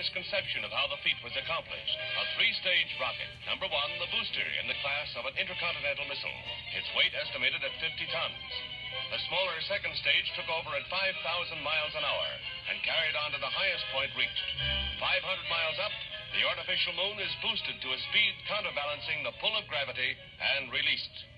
misconception of how the feat was accomplished. A three-stage rocket. Number one, the booster in the class of an intercontinental missile. Its weight estimated at 50 tons. The smaller second stage took over at 5,000 miles an hour and carried on to the highest point reached. 500 miles up, the artificial moon is boosted to a speed counterbalancing the pull of gravity and released.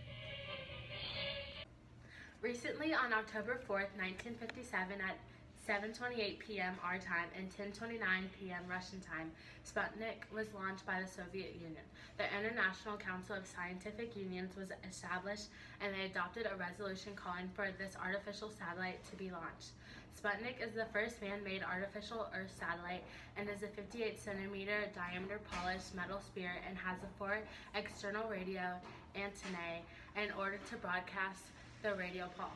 Recently, on October 4th, 1957, at 7:28 p.m. our time and 10:29 p.m. Russian time, Sputnik was launched by the Soviet Union. The International Council of Scientific Unions was established, and they adopted a resolution calling for this artificial satellite to be launched. Sputnik is the first man-made artificial Earth satellite and is a 58-centimeter diameter polished metal sphere and has 4 external radio antennae in order to broadcast the radio pulse.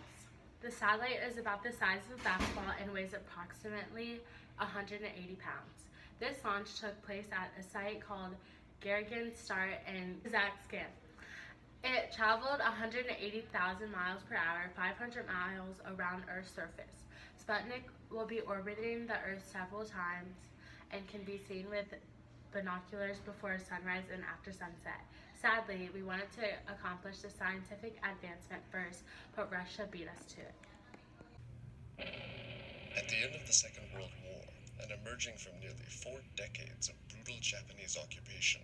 The satellite is about the size of a basketball and weighs approximately 180 pounds. This launch took place at a site called Gagarin Start in Kazakhstan. It traveled 180,000 miles per hour, 500 miles around Earth's surface. Sputnik will be orbiting the Earth several times and can be seen with binoculars before sunrise and after sunset. Sadly, we wanted to accomplish the scientific advancement first, but Russia beat us to it. At the end of the Second World War, and emerging from nearly 4 decades of brutal Japanese occupation,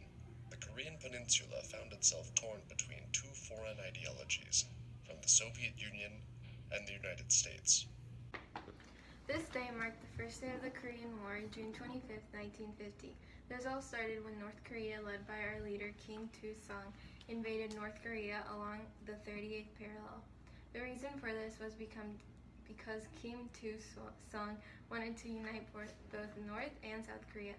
the Korean peninsula found itself torn between 2 foreign ideologies, from the Soviet Union and the United States. This day marked the first day of the Korean War, June 25, 1950. This all started when North Korea, led by our leader Kim Il-sung, invaded North Korea along the 38th parallel. The reason for this was because Kim Il-sung wanted to unite both North and South Korea.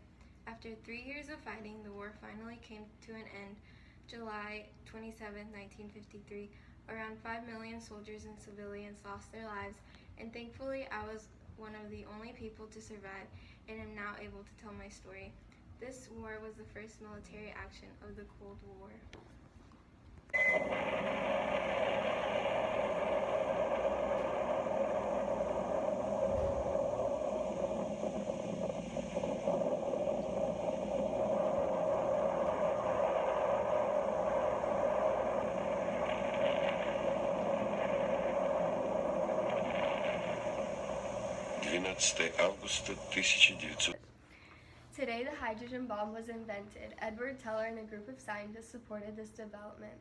After 3 years of fighting, the war finally came to an end. July 27, 1953, around 5 million soldiers and civilians lost their lives, and thankfully I was one of the only people to survive and am now able to tell my story. This war was the first military action of the Cold War. Today, the hydrogen bomb was invented. Edward Teller and a group of scientists supported this development.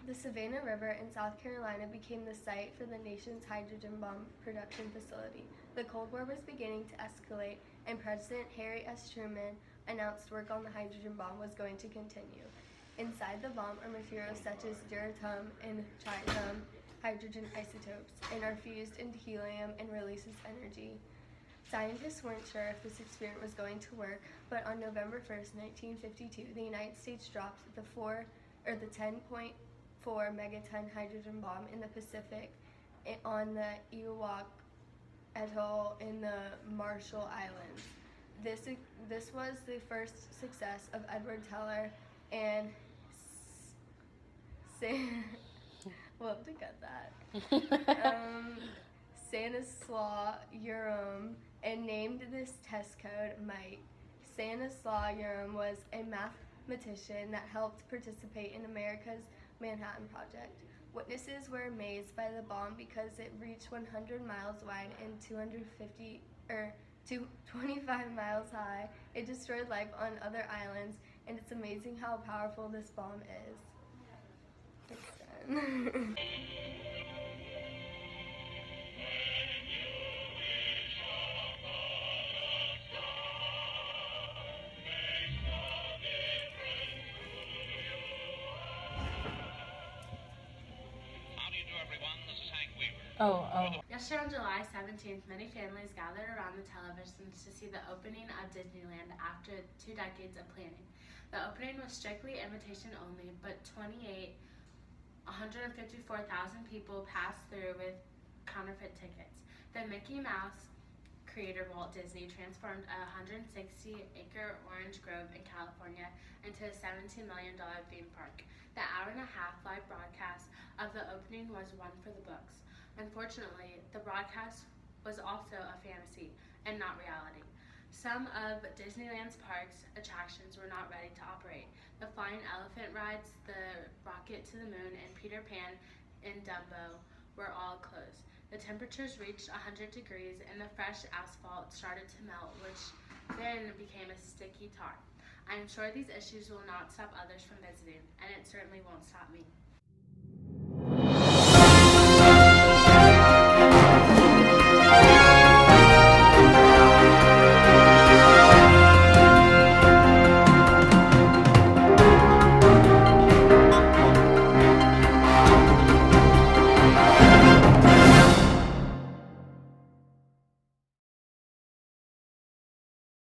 The Savannah River in South Carolina became the site for the nation's hydrogen bomb production facility. The Cold War was beginning to escalate, and President Harry S. Truman announced work on the hydrogen bomb was going to continue. Inside the bomb are materials such as deuterium and tritium hydrogen isotopes, and are fused into helium and releases energy. Scientists weren't sure if this experiment was going to work, but on November 1st, 1952, the United States dropped the 10.4 megaton hydrogen bomb in the Pacific on the Ewok Atoll in the Marshall Islands. This was the first success of Edward Teller and we'll have to cut that. Stanislaw Urim, and named this test code Mike. Stanislaw Urim was a mathematician that helped participate in America's Manhattan Project. Witnesses were amazed by the bomb because it reached 100 miles wide and 25 miles high. It destroyed life on other islands, and it's amazing how powerful this bomb is. It's done. Yesterday on July 17th, many families gathered around the televisions to see the opening of Disneyland after 2 decades of planning. The opening was strictly invitation only, but 154,000 people passed through with counterfeit tickets. The Mickey Mouse creator Walt Disney transformed a 160-acre orange grove in California into a $17 million theme park. The hour-and-a-half live broadcast of the opening was one for the books. Unfortunately, the broadcast was also a fantasy and not reality. Some of Disneyland's parks attractions were not ready to operate. The Flying Elephant rides, the Rocket to the Moon, and Peter Pan and Dumbo were all closed. The temperatures reached 100 degrees and the fresh asphalt started to melt, which then became a sticky tar. I am sure these issues will not stop others from visiting, and it certainly won't stop me.